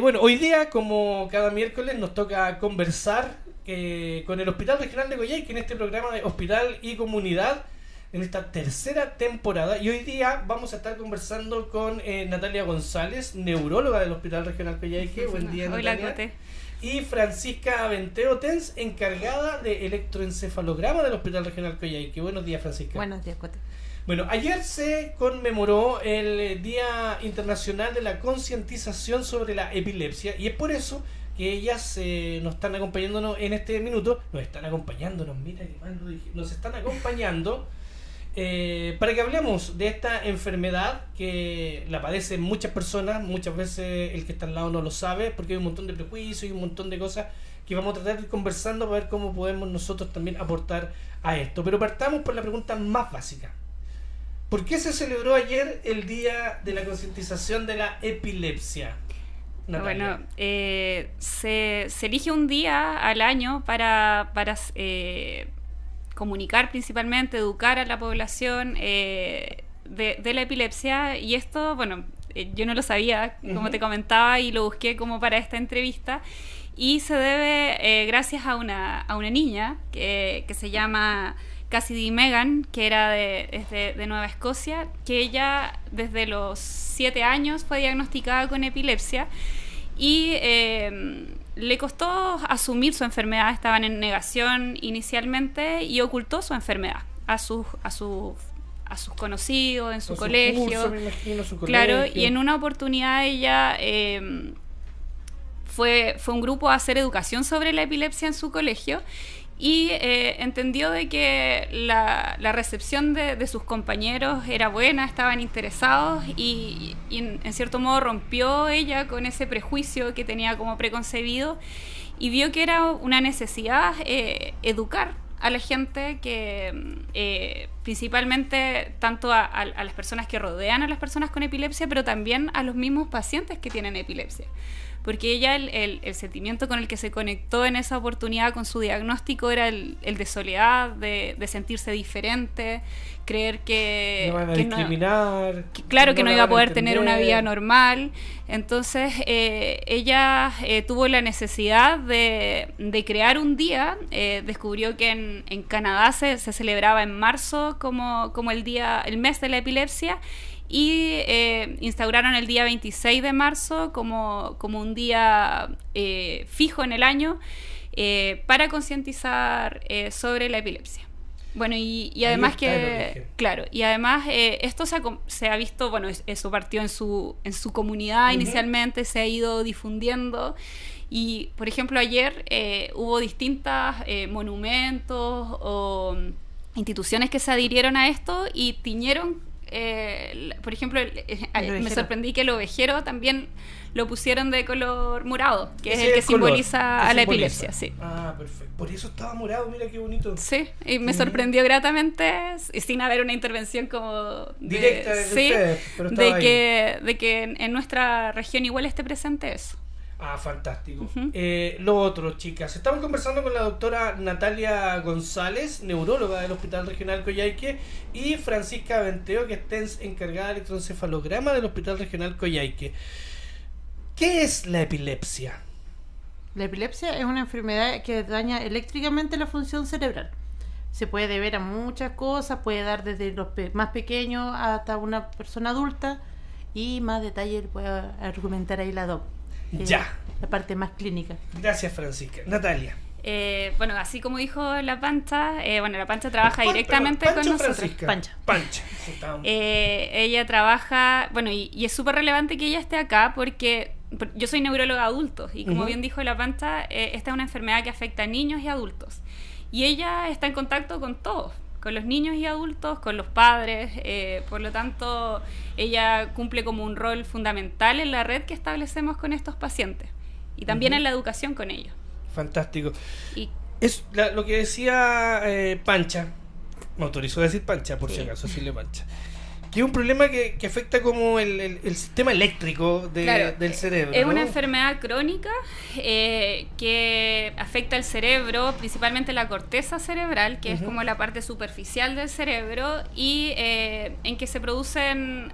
Bueno, hoy día, como cada miércoles, nos toca conversar con el Hospital Regional de Coyhaique en este programa de Hospital y Comunidad, en esta tercera temporada. Y hoy día vamos a estar conversando con Natalia González, neuróloga del Hospital Regional Coyhaique. Buen día, Hola, Natalia. Cote. Y Francisca Venteo Tens, encargada de electroencefalograma del Hospital Regional Coyhaique. Buenos días, Francisca. Buenos días, Cote. Bueno, ayer se conmemoró el Día Internacional de la Concientización sobre la Epilepsia, y es por eso que ellas nos están acompañándonos en este minuto. Nos están acompañándonos, mira que mal lo dije. Nos están acompañando para que hablemos de esta enfermedad que la padecen muchas personas. Muchas veces el que está al lado no lo sabe, porque hay un montón de prejuicios y un montón de cosas que vamos a tratar de ir conversando para ver cómo podemos nosotros también aportar a esto. Pero partamos por la pregunta más básica. ¿Por qué se celebró ayer el Día de la Concientización de la Epilepsia, Natalia? Bueno, se elige un día al año para comunicar principalmente, educar a la población de la epilepsia. Y esto, bueno, yo no lo sabía, como te comentaba, y lo busqué como para esta entrevista. Y se debe gracias a una niña que se llama Cassidy Megan, que era de Nueva Escocia, que ella desde los 7 años fue diagnosticada con epilepsia y le costó asumir su enfermedad. Estaban en negación inicialmente y ocultó su enfermedad a sus conocidos, en su colegio. Curso, me imagino, su claro, colegio. y en una oportunidad ella fue un grupo a hacer educación sobre la epilepsia en su colegio. Y entendió de que la recepción de sus compañeros era buena, estaban interesados y en cierto modo rompió ella con ese prejuicio que tenía como preconcebido y vio que era una necesidad educar a la gente, que principalmente tanto a las personas que rodean a las personas con epilepsia, pero también a los mismos pacientes que tienen epilepsia. Porque ella, el sentimiento con el que se conectó en esa oportunidad con su diagnóstico era el de soledad, de sentirse diferente, creer que... No van a discriminar. Claro, que no iba a poder entender. tener una vida normal. Entonces, ella tuvo la necesidad de crear un día. Descubrió que en Canadá se celebraba en marzo como el mes de la epilepsia. Y instauraron el día 26 de marzo como un día fijo en el año para concientizar sobre la epilepsia. Bueno, y además claro, y además esto se ha visto, bueno, eso partió en su comunidad inicialmente, se ha ido difundiendo. Y, por ejemplo, ayer hubo distintos monumentos o instituciones que se adhirieron a esto y tiñeron. Por ejemplo, me sorprendí que el ovejero también lo pusieron de color morado, que es el que simboliza a la epilepsia. Sí. Ah, perfecto. Por eso estaba morado, mira qué bonito. Sí, y me sorprendió gratamente, sin haber una intervención como directa de ustedes, pero estaba de que en nuestra región igual esté presente eso. Ah, fantástico. Lo otro, chicas, estamos conversando con la doctora Natalia González, neuróloga del Hospital Regional Coyhaique, y Francisca Venteo, que está encargada de electroencefalograma del Hospital Regional Coyhaique. ¿Qué es la epilepsia? La epilepsia es una enfermedad que daña eléctricamente la función cerebral. Se puede deber a muchas cosas, puede dar desde los más pequeños hasta una persona adulta, y más detalle puede argumentar ahí la doc. Ya. La parte más clínica. Gracias, Francisca. Natalia. Bueno, así como dijo la Pancha, la Pancha trabaja directamente con nosotros. Pancha. Ella trabaja, bueno, y es súper relevante que ella esté acá porque yo soy neuróloga de adultos y como bien dijo la Pancha, esta es una enfermedad que afecta a niños y adultos. Y ella está en contacto con todos, con los niños y adultos, con los padres, por lo tanto ella cumple como un rol fundamental en la red que establecemos con estos pacientes y también en la educación con ellos. Fantástico. Y es lo que decía Pancha, me autorizó a decir Pancha por si acaso, decirle Pancha, Que es un problema que afecta como el sistema eléctrico Claro, del cerebro. es ¿no? una enfermedad crónica que afecta el cerebro, principalmente la corteza cerebral, que es como la parte superficial del cerebro, y en que se producen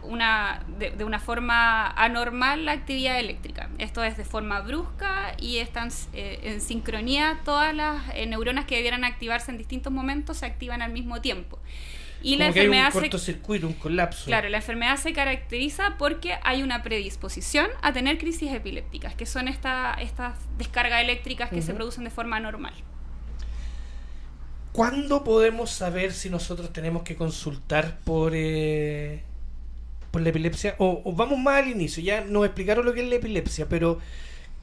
de una forma anormal la actividad eléctrica. Esto es de forma brusca y están en sincronía. Todas las neuronas que debieran activarse en distintos momentos se activan al mismo tiempo. Y la Como que hay un enfermedad cortocircuito, un colapso. Claro, la enfermedad se caracteriza porque hay una predisposición a tener crisis epilépticas, que son estas descargas eléctricas que se producen de forma normal. ¿Cuándo podemos saber si nosotros tenemos que consultar por la epilepsia? O vamos más al inicio, ya nos explicaron lo que es la epilepsia, pero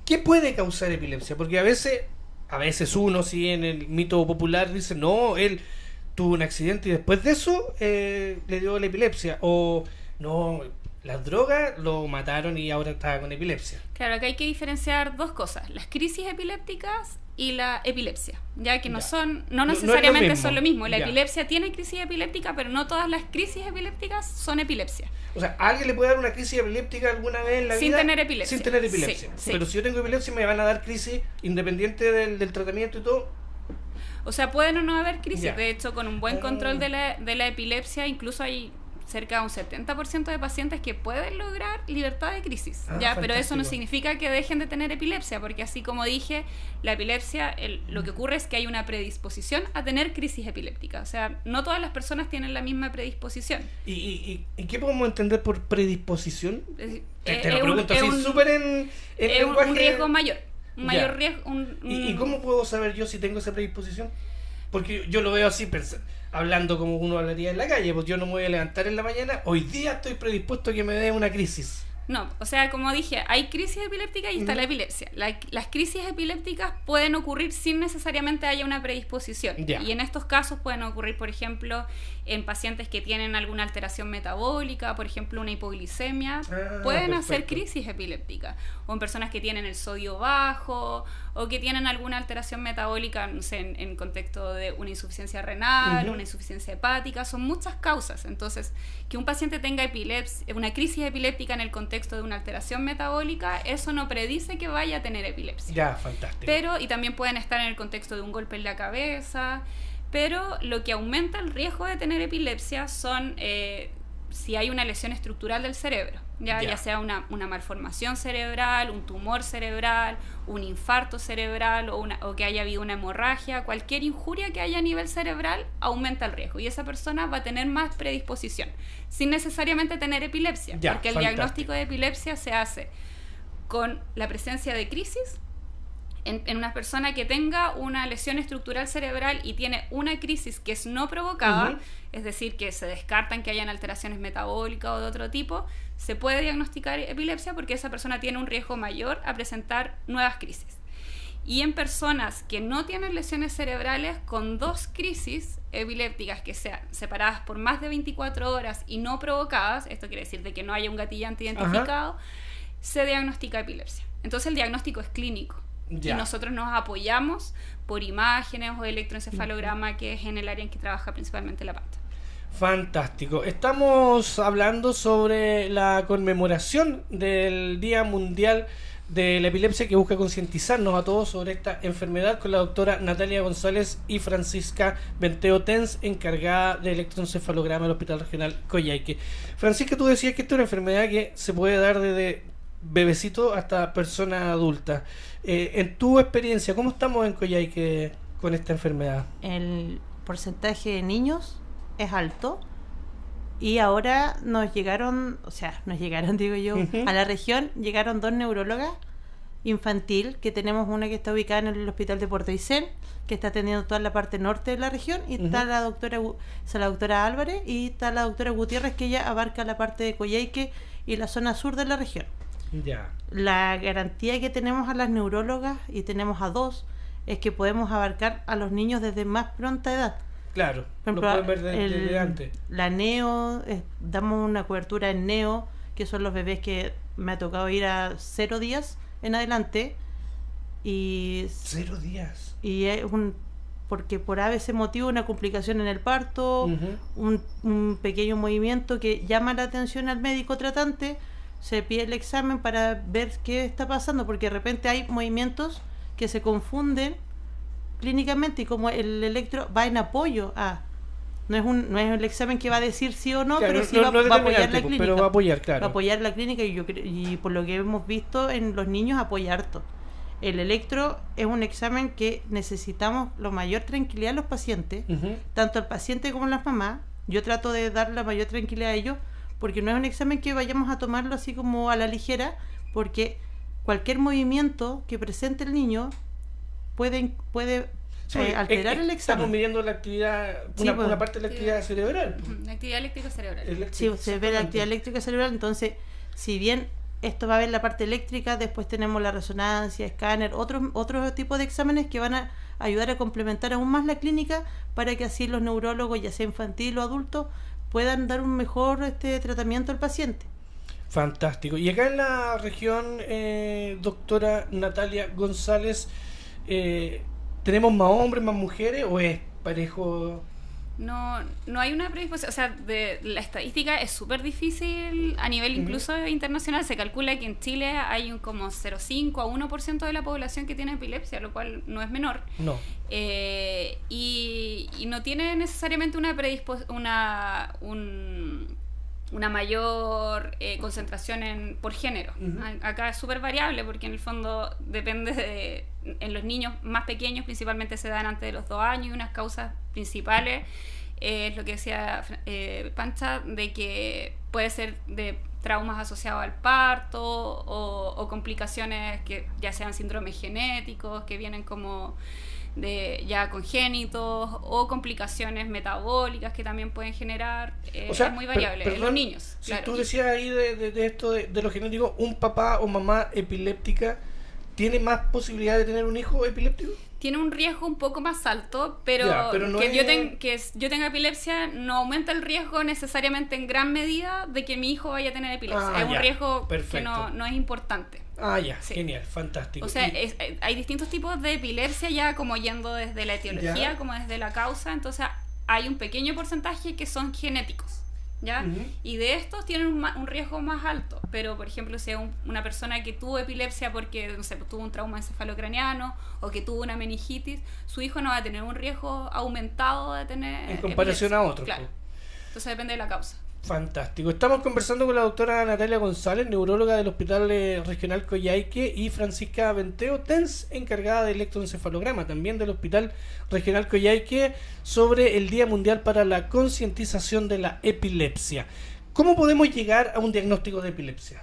¿qué puede causar epilepsia? Porque a veces uno, sí, en el mito popular dice, no, él tuvo un accidente y después de eso le dio la epilepsia, o no, las drogas lo mataron y ahora está con epilepsia. Claro, que hay que diferenciar dos cosas, las crisis epilépticas y la epilepsia, ya que no necesariamente son lo mismo. La epilepsia tiene crisis epiléptica, pero no todas las crisis epilépticas son epilepsia. O sea, ¿a alguien le puede dar una crisis epiléptica alguna vez en la vida? Sin tener epilepsia. Sin tener epilepsia. Sí. Pero si yo tengo epilepsia, ¿me van a dar crisis independiente del tratamiento y todo? O sea, pueden o no haber crisis. Ya. De hecho, con un buen control de la epilepsia, incluso hay cerca de un 70% de pacientes que pueden lograr libertad de crisis. Pero eso no significa que dejen de tener epilepsia, porque así como dije, la epilepsia, lo que ocurre es que hay una predisposición a tener crisis epiléptica. O sea, no todas las personas tienen la misma predisposición. ¿Y qué podemos entender por predisposición? Te lo pregunto es así un- súper en Es lenguaje... un riesgo mayor. Un Ya. mayor riesgo. ¿Y cómo puedo saber yo si tengo esa predisposición? Porque yo lo veo así, hablando como uno hablaría en la calle, pues yo no me voy a levantar en la mañana, hoy día estoy predispuesto a que me dé una crisis. No, o sea, como dije, hay crisis epilépticas y está la epilepsia. Las crisis epilépticas pueden ocurrir sin necesariamente haya una predisposición. Ya. Y en estos casos pueden ocurrir, por ejemplo, en pacientes que tienen alguna alteración metabólica, por ejemplo, una hipoglicemia, pueden hacer perfecto. crisis epiléptica. O en personas que tienen el sodio bajo, o que tienen alguna alteración metabólica, no sé, en contexto de una insuficiencia renal, una insuficiencia hepática, son muchas causas. Entonces, que un paciente tenga una crisis epiléptica en el contexto de una alteración metabólica, eso no predice que vaya a tener epilepsia. Ya, fantástico. Y también pueden estar en el contexto de un golpe en la cabeza, pero lo que aumenta el riesgo de tener epilepsia son si hay una lesión estructural del cerebro, ya sea una malformación cerebral, un tumor cerebral, un infarto cerebral o que haya habido una hemorragia, cualquier injuria que haya a nivel cerebral aumenta el riesgo y esa persona va a tener más predisposición, sin necesariamente tener epilepsia, porque el diagnóstico de epilepsia se hace con la presencia de crisis en una persona que tenga una lesión estructural cerebral y tiene una crisis que es no provocada, es decir, que se descartan que hayan alteraciones metabólicas o de otro tipo, se puede diagnosticar epilepsia porque esa persona tiene un riesgo mayor a presentar nuevas crisis. Y en personas que no tienen lesiones cerebrales con 2 crisis epilépticas que sean separadas por más de 24 horas y no provocadas, esto quiere decir de que no haya un gatillante identificado, se diagnostica epilepsia. Entonces el diagnóstico es clínico. Y nosotros nos apoyamos por imágenes o electroencefalograma, que es en el área en que trabaja principalmente la pata. Fantástico. Estamos hablando sobre la conmemoración del Día Mundial de la Epilepsia, que busca concientizarnos a todos sobre esta enfermedad, con la doctora Natalia González y Francisca Benteo Tens, encargada de electroencefalograma del Hospital Regional Coyhaique. Francisca, tú decías que esta es una enfermedad que se puede dar desde bebecito hasta persona adulta. En tu experiencia, ¿cómo estamos en Coyhaique con esta enfermedad? El porcentaje de niños es alto y ahora nos llegaron, digo yo, a la región llegaron 2 neurólogas infantil, que tenemos una que está ubicada en el hospital de Puerto Aysén, que está atendiendo toda la parte norte de la región, y está la doctora Álvarez, y está la doctora Gutiérrez, que ella abarca la parte de Coyhaique y la zona sur de la región. Ya. La garantía que tenemos a las neurólogas, y tenemos a 2, es que podemos abarcar a los niños desde más pronta edad. Claro, Por lo ejemplo, pueden ver desde antes. la neo, damos una cobertura en neo, que son los bebés que me ha tocado ir a 0 días en adelante, y 0 días. y es porque por a veces motivo una complicación en el parto, un pequeño movimiento que llama la atención al médico tratante, se pide el examen para ver qué está pasando, porque de repente hay movimientos que se confunden clínicamente y como el electro va en apoyo a... No es el examen que va a decir sí o no, claro, pero sí va a apoyar la clínica. Pero va a apoyar, claro. Va a apoyar la clínica y por lo que hemos visto en los niños apoya harto. El electro es un examen que necesitamos la mayor tranquilidad a los pacientes, tanto al paciente como a las mamás. Yo trato de dar la mayor tranquilidad a ellos, porque no es un examen que vayamos a tomarlo así como a la ligera, porque cualquier movimiento que presente el niño puede alterar el examen. Estamos midiendo la actividad, una parte de la actividad cerebral. La actividad eléctrica cerebral. Sí, se ve la actividad eléctrica cerebral, entonces, si bien esto va a ver la parte eléctrica, después tenemos la resonancia, escáner, otros tipos de exámenes que van a ayudar a complementar aún más la clínica para que así los neurólogos, ya sea infantil o adulto, puedan dar un mejor tratamiento al paciente. Fantástico. Y acá en la región, doctora Natalia González, ¿tenemos más hombres, más mujeres o es parejo? No hay una predisposición, o sea, la estadística es súper difícil a nivel incluso internacional. Se calcula que en Chile hay un como 0,5 a 1% de la población que tiene epilepsia, lo cual no es menor. No. Y no tiene necesariamente una mayor concentración por género. Acá es súper variable porque en el fondo depende en los niños más pequeños principalmente se dan antes de los 2 años y unas causas principales es lo que decía Pancha, de que puede ser de traumas asociados al parto o complicaciones que ya sean síndromes genéticos que vienen como de ya congénitos o complicaciones metabólicas que también pueden generar, o sea, es muy variable en los niños. Si claro. Tú decías ahí de esto de lo genético, ¿un papá o mamá epiléptica tiene más posibilidad de tener un hijo epiléptico? Tiene un riesgo un poco más alto, pero no que yo tenga epilepsia no aumenta el riesgo necesariamente en gran medida de que mi hijo vaya a tener epilepsia. Es un riesgo que no es importante. Sí. Genial, fantástico. O sea, hay distintos tipos de epilepsia ya como yendo desde la etiología como desde la causa, entonces hay un pequeño porcentaje que son genéticos, ¿ya? Y de estos tienen un riesgo más alto, pero por ejemplo si es una persona que tuvo epilepsia porque, no sé, tuvo un trauma encefalocraniano o que tuvo una meningitis, su hijo no va a tener un riesgo aumentado de tener en comparación epilepsia. a otros. Claro. Entonces depende de la causa. Fantástico. Estamos conversando con la doctora Natalia González, neuróloga del Hospital Regional Coyhaique, y Francisca Venteo Tens, encargada de electroencefalograma también del Hospital Regional Coyhaique, sobre el Día Mundial para la Concientización de la Epilepsia. ¿Cómo podemos llegar a un diagnóstico de epilepsia?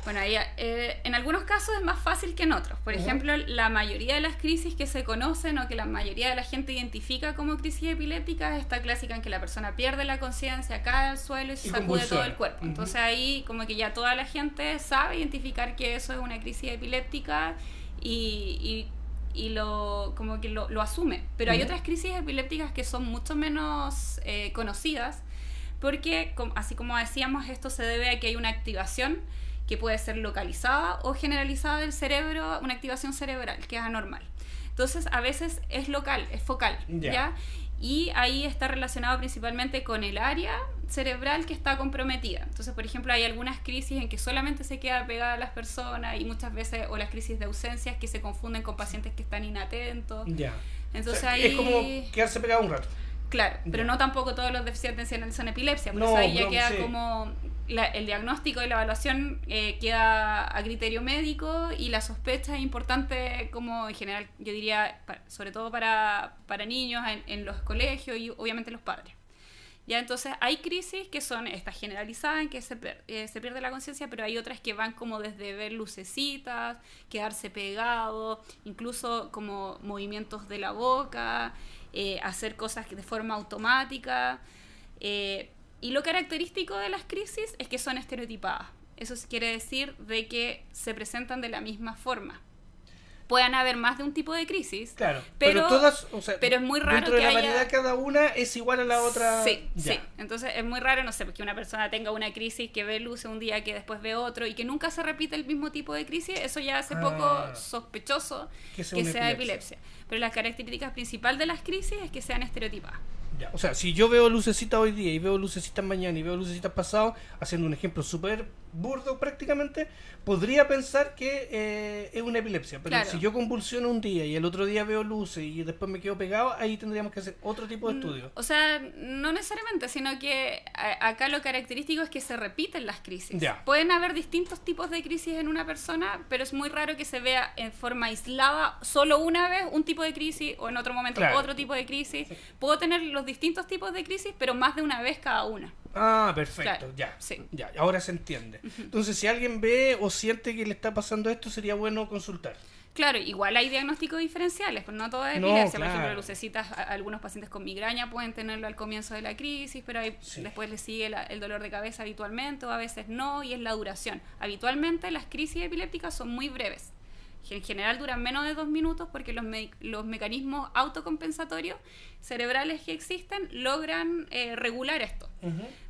Bueno, en algunos casos es más fácil que en otros. Por ejemplo, la mayoría de las crisis que se conocen o que la mayoría de la gente identifica como crisis epiléptica es esta clásica en que la persona pierde la conciencia, cae al suelo y se sacude todo el cuerpo. Entonces ahí como que ya toda la gente sabe identificar que eso es una crisis epiléptica y como que lo asume. Pero hay otras crisis epilépticas que son mucho menos conocidas porque, así como decíamos, esto se debe a que hay una activación que puede ser localizada o generalizada del cerebro, una activación cerebral que es anormal. Entonces, a veces es local, es focal, ¿ya? Y ahí está relacionado principalmente con el área cerebral que está comprometida. Entonces, por ejemplo, hay algunas crisis en que solamente se queda pegada a las personas y muchas veces, o las crisis de ausencias que se confunden con pacientes que están inatentos. Entonces, ahí es como quedarse pegado un rato. Claro, pero no tampoco todos los déficits atencionales son epilepsia, por eso ahí ya queda como el diagnóstico y la evaluación queda a criterio médico y la sospecha es importante como en general, yo diría, sobre todo para niños en los colegios y obviamente los padres. Ya, entonces hay crisis que son estas generalizadas en que se pierde la conciencia, pero hay otras que van como desde ver lucecitas, quedarse pegado, incluso como movimientos de la boca, hacer cosas de forma automática. Y lo característico de las crisis es que son estereotipadas. Eso quiere decir de que se presentan de la misma forma. puedan haber más de un tipo de crisis. Claro, pero todas, o sea, pero es muy raro dentro de que la haya... variedad cada una es igual a la otra. Sí, Ya. sí. Entonces es muy raro, no sé, que una persona tenga una crisis que ve luces un día, que después ve otro y que nunca se repite el mismo tipo de crisis. Eso ya hace poco sospechoso que que una sea epilepsia. Pero la característica principal de las crisis es que sean estereotipadas. Ya, o sea, si yo veo lucecitas hoy día y veo lucecitas mañana y veo lucecitas pasado, haciendo un ejemplo súper burdo prácticamente, podría pensar que es una epilepsia. Pero Claro. si yo convulsiono un día y el otro día veo luces y después me quedo pegado, ahí tendríamos que hacer otro tipo de estudio. O sea, no necesariamente, sino que acá lo característico es que se repiten las crisis. Ya. Pueden haber distintos tipos de crisis en una persona, pero es muy raro que se vea en forma aislada solo una vez un tipo de crisis o en otro momento Claro. otro tipo de crisis. Puedo tener los distintos tipos de crisis, pero más de una vez cada una. Ah, perfecto, Claro, ya, sí. ya, ahora se entiende. Entonces, si alguien ve o siente que le está pasando esto, sería bueno consultar. Claro, igual hay diagnósticos diferenciales, pero no todo es No, epilepsia. claro. Por ejemplo, lucecitas, algunos pacientes con migraña pueden tenerlo al comienzo de la crisis, pero Sí. después les sigue el dolor de cabeza habitualmente o a veces no, y es la duración. Habitualmente las crisis epilépticas son muy breves. En general duran menos de 2 minutos porque los mecanismos autocompensatorios cerebrales que existen logran regular esto.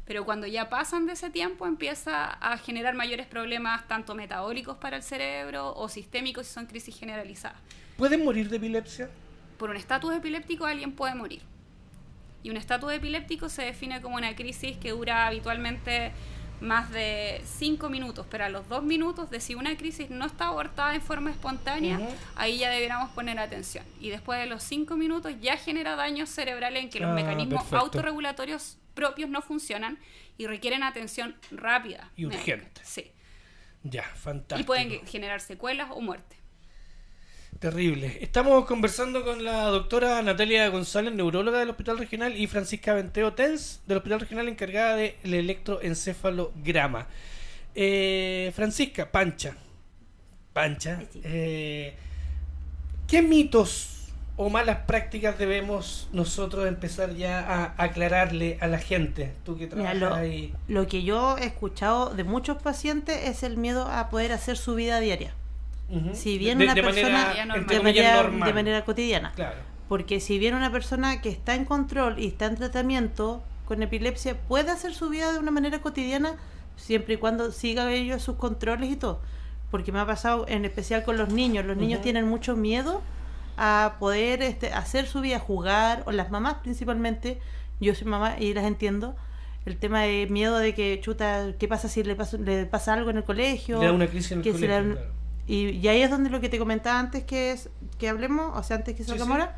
Pero cuando ya pasan de ese tiempo empieza a generar mayores problemas tanto metabólicos para el cerebro o sistémicos si son crisis generalizadas. ¿Pueden morir de epilepsia? Por un estatus epiléptico alguien puede morir. Y un estatus epiléptico se define como una crisis que dura habitualmente más de 5 minutos, pero a los 2 minutos de si una crisis no está abortada en forma espontánea, ahí ya deberíamos poner atención. Y después de los 5 minutos ya genera daños cerebrales en que los mecanismos perfecto. autorregulatorios propios no funcionan y requieren atención rápida. Y médica. urgente. Sí. Ya, fantástico. Y pueden generar secuelas o muerte. Terrible. Estamos conversando con la doctora Natalia González, neuróloga del Hospital Regional, y Francisca Venteo Tens, del Hospital Regional, encargada del electroencefalograma. Francisca, Pancha, ¿qué mitos o malas prácticas debemos nosotros empezar ya a aclararle a la gente? Tú que Mira, trabajas ahí. lo que yo he escuchado de muchos pacientes es el miedo a poder hacer su vida diaria. Ujú. Si bien de una manera, persona entre comillas, normal. de manera cotidiana. Claro. Porque si bien una persona que está en control y está en tratamiento con epilepsia puede hacer su vida de una manera cotidiana siempre y cuando siga ellos sus controles y todo. Porque me ha pasado en especial con los niños. Los niños tienen mucho miedo a poder hacer su vida, jugar, o las mamás principalmente. Yo soy mamá y las entiendo. El tema de miedo de que, chuta, ¿qué pasa si le pasa algo en el colegio? Le da una crisis en el que colegio, claro. Y ahí es donde lo que te comentaba antes que hablemos, o sea, antes que salgamos sí. ahora,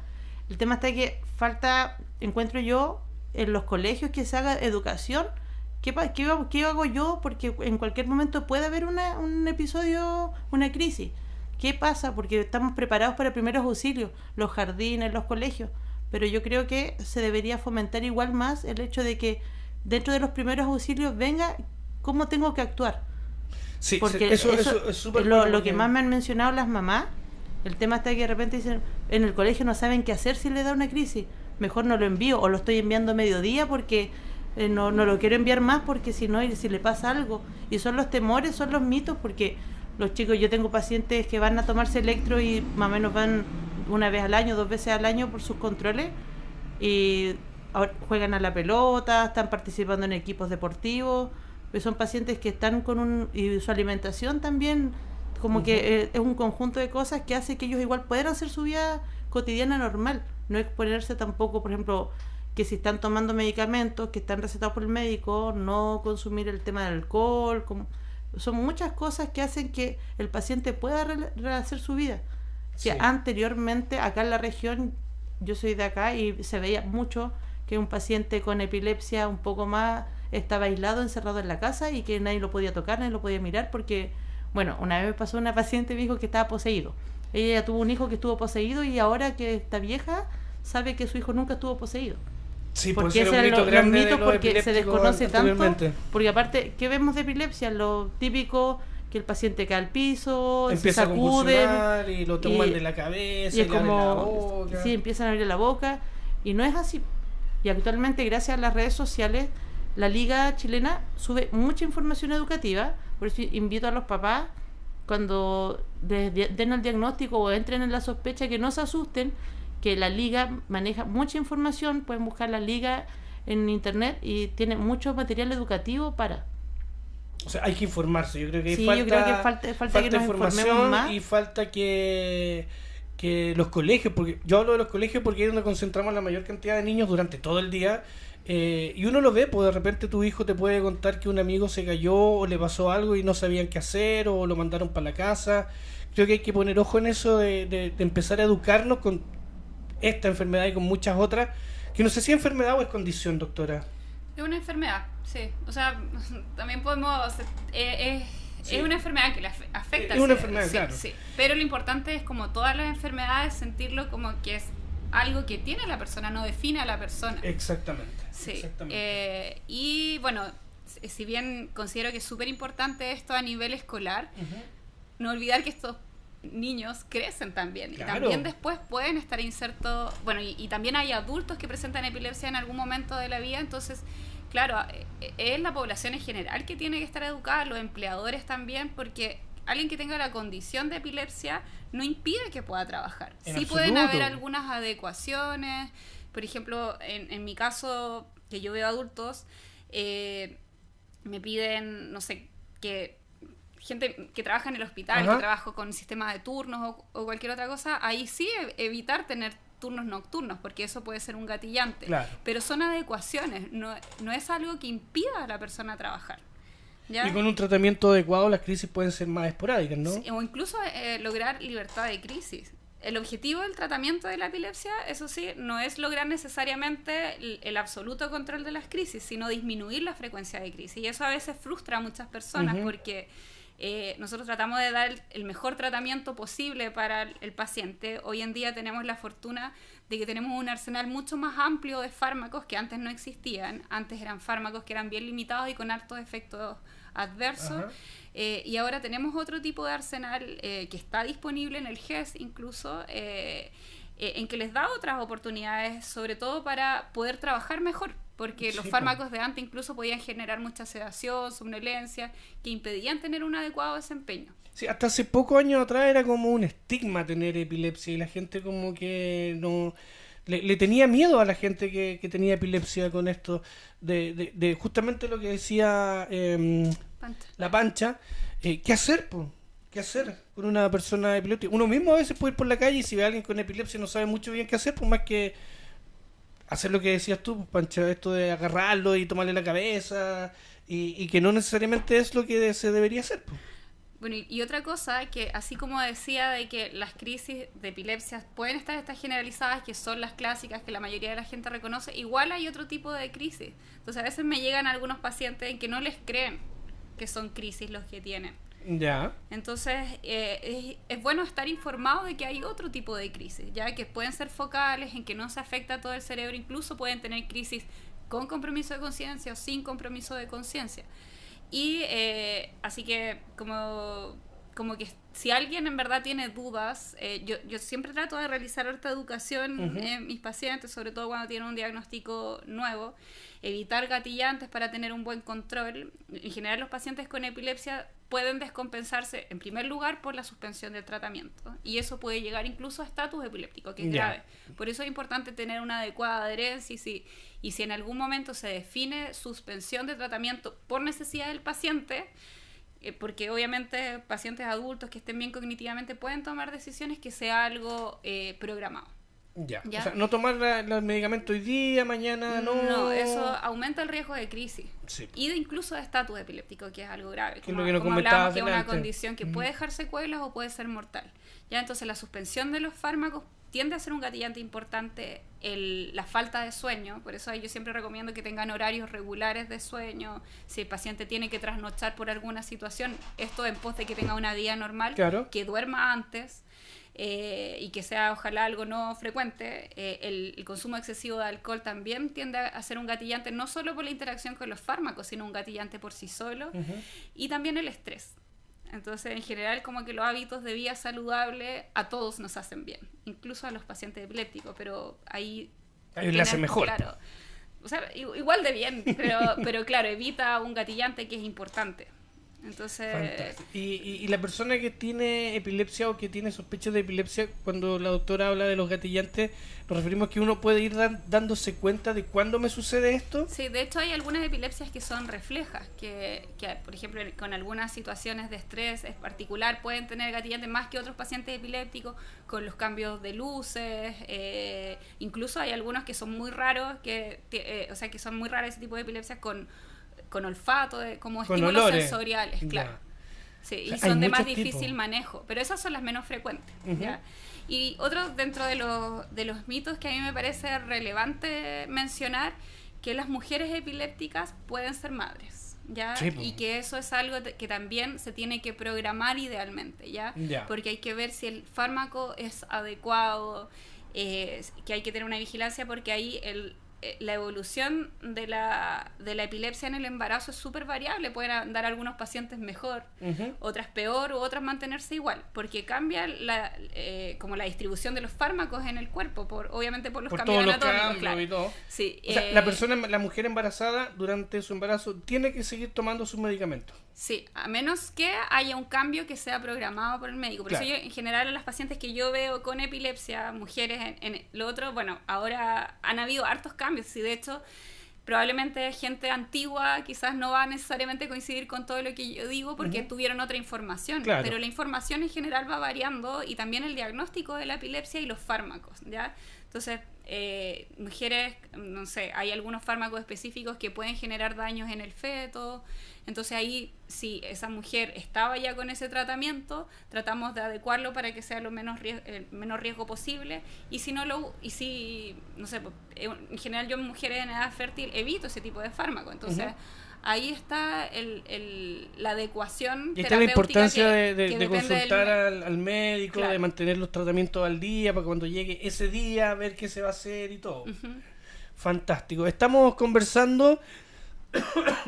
el tema está que falta, encuentro yo, en los colegios que se haga educación. ¿Qué hago yo? Porque en cualquier momento puede haber un episodio, una crisis. ¿Qué pasa? Porque estamos preparados para primeros auxilios, los jardines, los colegios. Pero yo creo que se debería fomentar igual más el hecho de que dentro de los primeros auxilios venga cómo tengo que actuar. Sí, Porque eso es súper lo bueno que porque- más me han mencionado las mamás, el tema está que de repente dicen, en el colegio no saben qué hacer si le da una crisis, mejor no lo envío, o lo estoy enviando a mediodía porque no lo quiero enviar más porque si no, si le pasa algo. Y son los temores, son los mitos, porque los chicos, yo tengo pacientes que van a tomarse electro y más o menos van una vez al año, 2 veces al año por sus controles, y ahora juegan a la pelota, están participando en equipos deportivos. Pues son pacientes que están y su alimentación también, como que es un conjunto de cosas que hace que ellos igual puedan hacer su vida cotidiana normal, no exponerse tampoco, por ejemplo, que si están tomando medicamentos que están recetados por el médico, no consumir el tema del alcohol, son muchas cosas que hacen que el paciente pueda rehacer su vida. Sí. Que anteriormente acá en la región, yo soy de acá y se veía mucho que un paciente con epilepsia un poco más estaba aislado, encerrado en la casa y que nadie lo podía tocar, nadie lo podía mirar porque, bueno, una vez me pasó una paciente y me dijo que estaba poseído. Ella tuvo un hijo que estuvo poseído y ahora que está vieja sabe que su hijo nunca estuvo poseído. Sí, Porque ese ese era un eran mito los grande de mitos, los porque se epilépticos desconoce tanto, anteriormente. porque aparte, ¿qué vemos de epilepsia? Lo típico, que el paciente cae al piso, Empieza se a sacude, convulsionar y lo toman y- de la cabeza, y es le abren la como, boca. sí, empiezan a abrir la boca, y no es así. Y actualmente, gracias a las redes sociales, la Liga Chilena sube mucha información educativa, por eso invito a los papás, cuando den el diagnóstico o entren en la sospecha, que no se asusten, que la liga maneja mucha información, pueden buscar la liga en internet y tiene mucho material educativo para... O sea, hay que informarse. Yo creo que Sí, falta, yo creo que falta que nos informemos más. Y falta que los colegios, porque yo hablo de los colegios porque es donde concentramos la mayor cantidad de niños durante todo el día, y uno lo ve, pues de repente tu hijo te puede contar que un amigo se cayó o le pasó algo y no sabían qué hacer o lo mandaron para la casa. Creo que hay que poner ojo en eso de empezar a educarnos con esta enfermedad y con muchas otras, que no sé si es enfermedad o es condición, doctora. Es una enfermedad, sí. O sea, también podemos... Sí. Es una enfermedad que le afecta. Es una enfermedad, sí, claro. Sí. Pero lo importante es, como todas las enfermedades, sentirlo como que es algo que tiene la persona, no define a la persona. Exactamente. Sí. Exactamente. Y bueno, si bien considero que es súper importante esto a nivel escolar, no olvidar que estos niños crecen también. Claro. Y también después pueden estar insertos... Bueno, y también hay adultos que presentan epilepsia en algún momento de la vida, entonces... Claro, es la población en general que tiene que estar educada, los empleadores también, porque alguien que tenga la condición de epilepsia no impide que pueda trabajar. Sí pueden haber algunas adecuaciones, por ejemplo, en mi caso, que yo veo adultos, me piden, no sé, que gente que trabaja en el hospital, que trabaja con sistemas de turnos o cualquier otra cosa, ahí sí evitar tener turnos nocturnos, porque eso puede ser un gatillante. Claro. Pero son adecuaciones, no es algo que impida a la persona trabajar. ¿Ya? Y con un tratamiento adecuado las crisis pueden ser más esporádicas, ¿no? Sí, o incluso lograr libertad de crisis. El objetivo del tratamiento de la epilepsia, eso sí, no es lograr necesariamente el absoluto control de las crisis, sino disminuir la frecuencia de crisis. Y eso a veces frustra a muchas personas porque nosotros tratamos de dar el mejor tratamiento posible para el paciente. Hoy en día tenemos la fortuna de que tenemos un arsenal mucho más amplio de fármacos que antes no existían. Antes eran fármacos que eran bien limitados y con hartos efectos adversos. Y ahora tenemos otro tipo de arsenal que está disponible en el GES incluso, en que les da otras oportunidades, sobre todo para poder trabajar mejor, porque los fármacos de antes incluso podían generar mucha sedación, somnolencia, que impedían tener un adecuado desempeño. Sí, hasta hace pocos años atrás era como un estigma tener epilepsia y la gente como que no... Le tenía miedo a la gente que tenía epilepsia con esto, de justamente lo que decía la Pancha. ¿Qué hacer, po? ¿Qué hacer con una persona epiléptica? Uno mismo a veces puede ir por la calle y si ve a alguien con epilepsia no sabe mucho bien qué hacer, pues más que hacer lo que decías tú, pues, Pancha, esto de agarrarlo y tomarle la cabeza y que no necesariamente es lo que se debería hacer, pues. Bueno, y otra cosa, que así como decía de que las crisis de epilepsia pueden estar estas generalizadas, que son las clásicas, que la mayoría de la gente reconoce, igual hay otro tipo de crisis. Entonces a veces me llegan algunos pacientes en que no les creen que son crisis los que tienen. Ya. Entonces es bueno estar informado de que hay otro tipo de crisis, ya que pueden ser focales, en que no se afecta todo el cerebro, incluso pueden tener crisis con compromiso de conciencia o sin compromiso de conciencia. Y así que como que si alguien en verdad tiene dudas, yo siempre trato de realizar harta educación en mis pacientes, sobre todo cuando tienen un diagnóstico nuevo, evitar gatillantes para tener un buen control. En general los pacientes con epilepsia pueden descompensarse en primer lugar por la suspensión del tratamiento y eso puede llegar incluso a estatus epiléptico, que es grave. Por eso es importante tener una adecuada adherencia y si en algún momento se define suspensión de tratamiento por necesidad del paciente, porque obviamente pacientes adultos que estén bien cognitivamente pueden tomar decisiones, que sea algo programado. Ya. O sea, no tomar los medicamentos hoy día, mañana no. No, eso aumenta el riesgo de crisis. Sí. Y incluso de estatus epiléptico, que es algo grave. Que es lo que nos comentabas que es una delante. condición que puede dejar secuelas o puede ser mortal. Ya, entonces la suspensión de los fármacos tiende a ser un gatillante importante, la falta de sueño. Por eso yo siempre recomiendo que tengan horarios regulares de sueño. Si el paciente tiene que trasnochar por alguna situación, esto en pos de que tenga una vida normal, claro, que duerma antes. Y que sea ojalá algo no frecuente. El consumo excesivo de alcohol también tiende a ser un gatillante, no solo por la interacción con los fármacos, sino un gatillante por sí solo. Y también el estrés. Entonces, en general, como que los hábitos de vida saludable a todos nos hacen bien, incluso a los pacientes epilépticos, pero ahí le hace mejor. Claro, o sea, igual de bien, pero claro, evita un gatillante que es importante. Entonces, Fantástico. Y la persona que tiene epilepsia o que tiene sospechas de epilepsia, cuando la doctora habla de los gatillantes, nos referimos a que uno puede ir dándose cuenta de cuándo me sucede esto. sí, de hecho hay algunas epilepsias que son reflejas, que por ejemplo con algunas situaciones de estrés en particular pueden tener gatillantes más que otros pacientes epilépticos, con los cambios de luces, incluso hay algunos que son muy raros, o sea que son muy raras ese tipo de epilepsias con olfato, como Con estímulos olores. sensoriales, Ya. claro. Sí, y O sea, son hay de más muchos difícil tipos. manejo, pero esas son las menos frecuentes. Ujú. ¿Ya? Y otro dentro de los mitos que a mí me parece relevante mencionar, que las mujeres epilépticas pueden ser madres, ¿ya? Sí, po. Y que eso es algo que también se tiene que programar idealmente, ¿ya? Ya. Porque hay que ver si el fármaco es adecuado, que hay que tener una vigilancia porque ahí la evolución de la epilepsia en el embarazo es súper variable. Pueden andar algunos pacientes mejor, Ujú. otras peor, u otras mantenerse igual, porque cambia como la distribución de los fármacos en el cuerpo, obviamente por los Por cambios todos los anatómicos, cambios claro. y todo. Sí, O sea, la mujer embarazada durante su embarazo tiene que seguir tomando sus medicamentos. sí, a menos que haya un cambio que sea programado por el médico. Por Claro. eso yo, en general, a las pacientes que yo veo con epilepsia, mujeres, en lo otro, bueno, ahora han habido hartos cambios, y de hecho, probablemente gente antigua quizás no va a necesariamente coincidir con todo lo que yo digo porque tuvieron otra información, Claro. pero la información en general va variando y también el diagnóstico de la epilepsia y los fármacos, ¿ya? Entonces, mujeres, no sé, hay algunos fármacos específicos que pueden generar daños en el feto. Entonces ahí, si esa mujer estaba ya con ese tratamiento, tratamos de adecuarlo para que sea el menos riesgo posible. Y si no no sé, en general yo en mujeres en edad fértil evito ese tipo de fármaco. Entonces ahí está la adecuación Y está la terapéutica importancia que de depende consultar del... al médico, Claro. de mantener los tratamientos al día, para cuando llegue ese día, ver qué se va a hacer y todo. Fantástico. Estamos conversando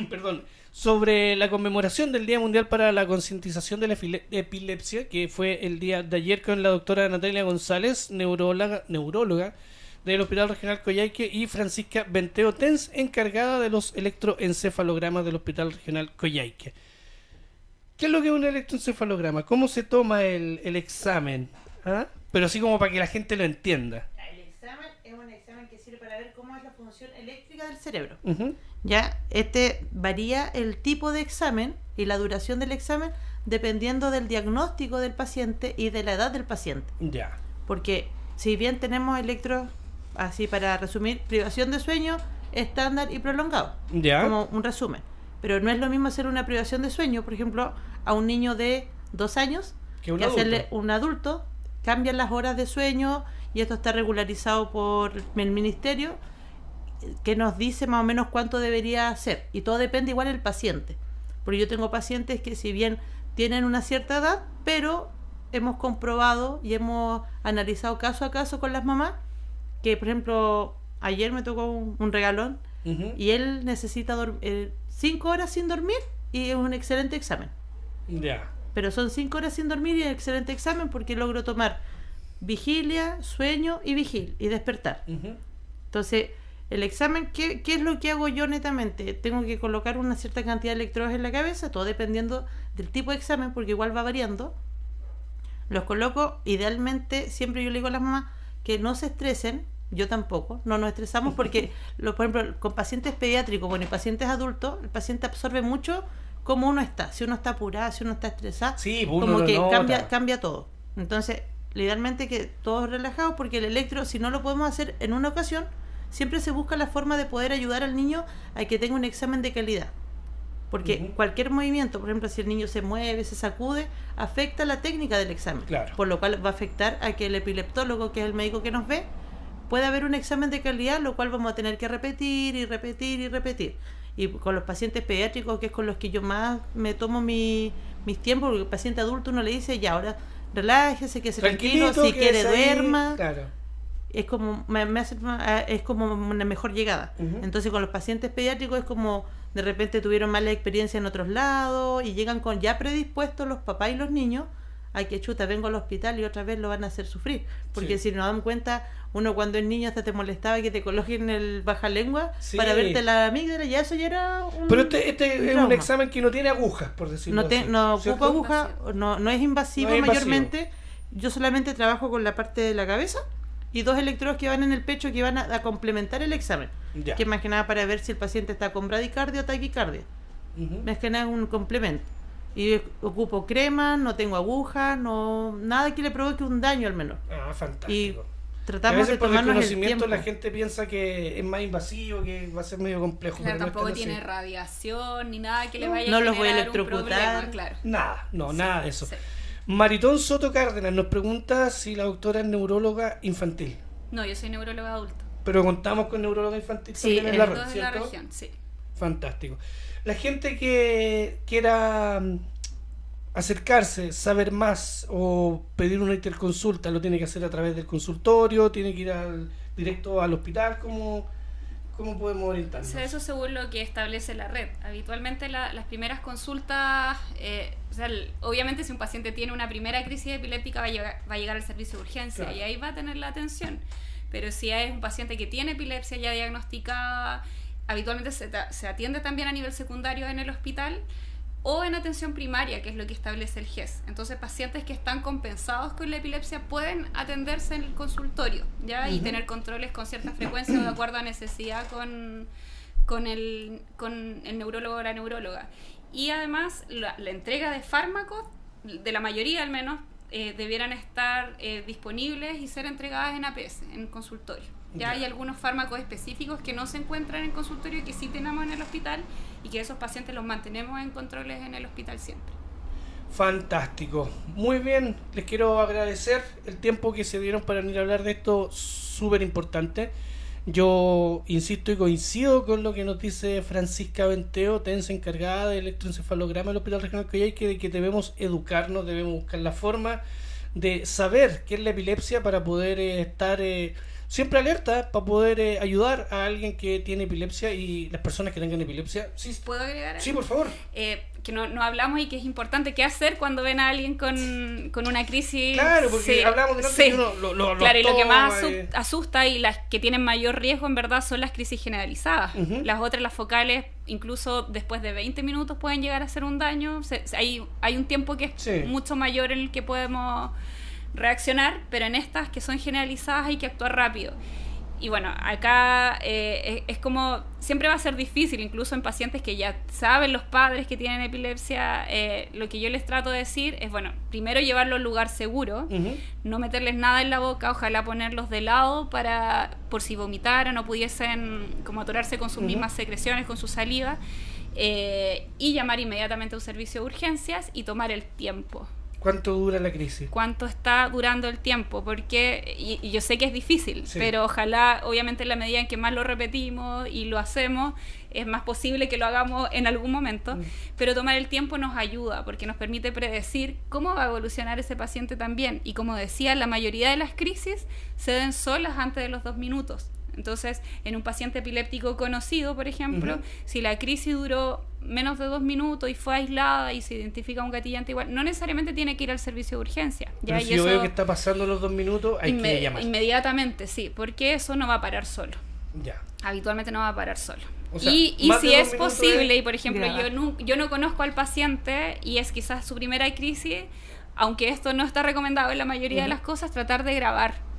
perdón, sobre la conmemoración del Día Mundial para la Concientización de la Epilepsia, que fue el día de ayer, con la doctora Natalia González, neuróloga del Hospital Regional Coyhaique, y Francisca Benteo Tens, encargada de los electroencefalogramas del Hospital Regional Coyhaique. ¿Qué es lo que es un electroencefalograma? ¿Cómo se toma el examen? ¿Ah? Pero así como para que la gente lo entienda. El examen es un examen que sirve para ver cómo es la función eléctrica del cerebro. Ujú. Ya, varía el tipo de examen y la duración del examen dependiendo del diagnóstico del paciente y de la edad del paciente. Ya. Porque si bien tenemos electros, así para resumir, privación de sueño estándar y prolongado, Ya. como un resumen. Pero no es lo mismo hacer una privación de sueño, por ejemplo, a un niño de 2 años Que un que hacerle adulto. un adulto. Cambian las horas de sueño y esto está regularizado por el ministerio, que nos dice más o menos cuánto debería ser, y todo depende igual del paciente, porque yo tengo pacientes que si bien tienen una cierta edad, pero hemos comprobado y hemos analizado caso a caso con las mamás, que por ejemplo ayer me tocó un regalón Ujú. y él necesita 5 horas sin dormir y es un excelente examen, Ya. pero son 5 horas sin dormir y es un excelente examen porque logro tomar vigilia, sueño y y despertar. Ujú. Entonces, el examen, ¿qué es lo que hago yo netamente? Tengo que colocar una cierta cantidad de electrodos en la cabeza, todo dependiendo del tipo de examen, porque igual va variando. Los coloco, idealmente, siempre yo le digo a las mamás que no se estresen, yo tampoco, no nos estresamos porque, por ejemplo, con pacientes pediátricos, bueno, y pacientes adultos, el paciente absorbe mucho cómo uno está, si uno está apurado, si uno está estresado, Sí, uno como lo que nota. cambia todo. Entonces, idealmente que todos relajados, porque el electro, si no lo podemos hacer en una ocasión, siempre se busca la forma de poder ayudar al niño a que tenga un examen de calidad. Porque Ujú. cualquier movimiento, por ejemplo, si el niño se mueve, se sacude, afecta la técnica del examen. Claro. Por lo cual va a afectar a que el epileptólogo, que es el médico que nos ve, pueda haber un examen de calidad, lo cual vamos a tener que repetir y repetir y repetir. Y con los pacientes pediátricos, que es con los que yo más me tomo mis tiempos, porque el paciente adulto uno le dice, ya, ahora relájese, que se tranquilo, si quiere quédese ahí. duerma. Claro. Es como es como una mejor llegada. Ujú. Entonces con los pacientes pediátricos es como de repente tuvieron mala experiencia en otros lados y llegan con ya predispuestos los papás y los niños ay, que chuta, vengo al hospital y otra vez lo van a hacer sufrir. Porque Sí. si nos damos cuenta, uno cuando es niño hasta te molestaba que te coloquen el bajalengua Sí. para verte la amígdala, ya eso ya era un... Pero este es un trauma. examen que no tiene agujas, por decirlo así. No ¿cierto? ocupa aguja, no es invasivo No es invasivo. mayormente. Yo solamente trabajo con la parte de la cabeza y 2 electrodos que van en el pecho que van a complementar el examen. Ya. Que más que nada para ver si el paciente está con bradicardia o taquicardia. Ujú. Más que nada es un complemento. Y ocupo crema, no tengo agujas, no nada que le provoque un daño al menor. Ah, Y fantástico. A tratamos veces de por tomarnos el desconocimiento tiempo. la gente piensa que es más invasivo, que va a ser medio complejo. Claro, pero no es tampoco tan tiene así. radiación ni nada que le vaya No a los voy a generar un electrocutar. problema, claro. Nada, no, Sí, nada de eso. sí. Maritón Soto Cárdenas nos pregunta si la doctora es neuróloga infantil. No, yo soy neuróloga adulto. Pero contamos con neuróloga infantil Sí, también en la en red, Todos en la ¿cierto? región, sí. Fantástico. La gente que quiera acercarse, saber más o pedir una interconsulta, ¿lo tiene que hacer a través del consultorio? ¿Tiene que ir directo al hospital? ¿Cómo podemos orientarnos? O sea, eso según lo que establece la red. Habitualmente las primeras consultas, o sea, obviamente si un paciente tiene una primera crisis epiléptica va a llegar al servicio de urgencia, Claro. y ahí va a tener la atención. Pero si es un paciente que tiene epilepsia ya diagnosticada, habitualmente se atiende también a nivel secundario en el hospital o en atención primaria, que es lo que establece el GES. Entonces, pacientes que están compensados con la epilepsia pueden atenderse en el consultorio, ¿ya? Y tener controles con cierta frecuencia o de acuerdo a necesidad con el neurólogo o la neuróloga. Y además, la entrega de fármacos, de la mayoría al menos, debieran estar disponibles y ser entregadas en APS, en consultorio. Ya hay algunos fármacos específicos que no se encuentran en consultorio y que sí tenemos en el hospital, y que esos pacientes los mantenemos en controles en el hospital siempre. Fantástico. Muy bien, les quiero agradecer el tiempo que se dieron para venir a hablar de esto súper importante. Yo insisto y coincido con lo que nos dice Francisca Venteo, TENS encargada de electroencefalograma del Hospital Regional Coyhaique, de que debemos educarnos, debemos buscar la forma de saber qué es la epilepsia para poder estar siempre alerta, para poder ayudar a alguien que tiene epilepsia y las personas que tengan epilepsia. Sí, ¿Puedo agregar algo? sí, por favor. Que no hablamos y que es importante qué hacer cuando ven a alguien con una crisis. Claro, porque Sí, hablamos de sí. que uno lo Claro, y lo que más toma, asusta y las que tienen mayor riesgo en verdad son las crisis generalizadas. Ujú. Las otras, las focales, incluso después de 20 minutos pueden llegar a hacer un daño. Hay un tiempo que es Sí. mucho mayor en el que podemos reaccionar, pero en estas que son generalizadas hay que actuar rápido. Y bueno, acá es como, siempre va a ser difícil, incluso en pacientes que ya saben los padres que tienen epilepsia, lo que yo les trato de decir es, bueno, primero llevarlo a un lugar seguro, Ujú. no meterles nada en la boca, ojalá ponerlos de lado por si vomitaran o pudiesen como atorarse con sus mismas secreciones, con su saliva, y llamar inmediatamente a un servicio de urgencias y tomar el tiempo. ¿Cuánto dura la crisis? Cuánto está durando el tiempo, porque y yo sé que es difícil, Sí. pero ojalá, obviamente, en la medida en que más lo repetimos y lo hacemos, es más posible que lo hagamos en algún momento, pero tomar el tiempo nos ayuda, porque nos permite predecir cómo va a evolucionar ese paciente también, y como decía, la mayoría de las crisis se den solas antes de los 2 minutos. Entonces, en un paciente epiléptico conocido, por ejemplo, si la crisis duró menos de 2 minutos y fue aislada y se identifica un gatillante igual, no necesariamente tiene que ir al servicio de urgencia. ¿ya? Pero Y si yo eso veo que está pasando los 2 minutos, hay que llamar. inmediatamente, sí, porque eso no va a parar solo. Ya. Habitualmente no va a parar solo. O sea, y más de si 2 es minutos posible, es y por ejemplo grabar. yo no conozco al paciente y es quizás su primera crisis, aunque esto no está recomendado en la mayoría de las cosas, tratar de grabar.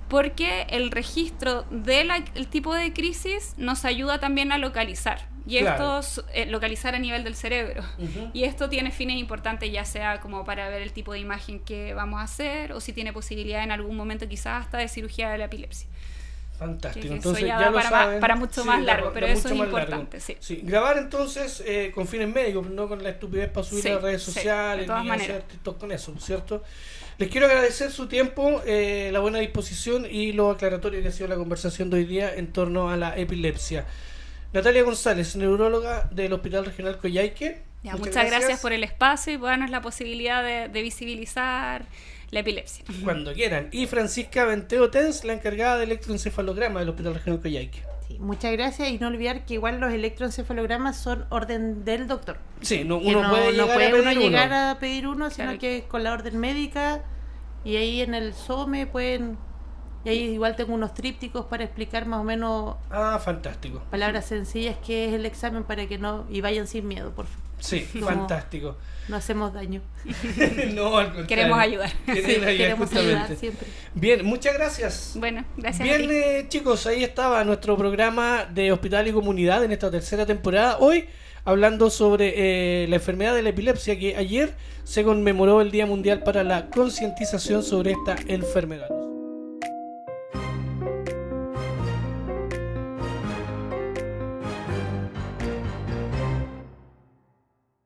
Porque el registro del tipo de crisis nos ayuda también a localizar. Y Claro. esto, localizar a nivel del cerebro. Ujú. Y esto tiene fines importantes, ya sea como para ver el tipo de imagen que vamos a hacer, o si tiene posibilidad en algún momento quizás hasta de cirugía de la epilepsia. Fantástico. Que Entonces eso ya ya da lo para saben. para mucho más largo, pero eso es mucho más importante, largo. sí. Grabar entonces con fines médicos, no con la estupidez para subir Sí, a las redes sí, sociales, de todas ni maneras. hacer TikTok con eso, ¿cierto? Les quiero agradecer su tiempo, la buena disposición y lo aclaratorio que ha sido la conversación de hoy día en torno a la epilepsia. Natalia González, neuróloga del Hospital Regional Coyhaique. Ya, muchas gracias por el espacio y por darnos la posibilidad de visibilizar la epilepsia. Cuando quieran. Y Francisca Venteo Tens, la encargada de electroencefalograma del Hospital Regional Coyhaique. Sí, muchas gracias y no olvidar que igual los electroencefalogramas son orden del doctor. Sí, no, Que uno puede llegar, no puede a, pedir uno llegar uno. a pedir uno, sino Claro. que con la orden médica y ahí en el SOME pueden... Y ahí igual tengo unos trípticos para explicar más o menos Ah, fantástico. palabras sencillas que es el examen para que no... Y vayan sin miedo, por favor. Sí, No. fantástico. No hacemos daño. No, al contrario. Queremos ayudar. Queremos Sí, ayudar, queremos justamente. ayudar siempre. Bien, muchas gracias. Bueno, gracias a Bien, ti. chicos, ahí estaba nuestro programa de Hospital y Comunidad en esta tercera temporada. Hoy hablando sobre la enfermedad de la epilepsia, que ayer se conmemoró el Día Mundial para la Concientización sobre esta enfermedad.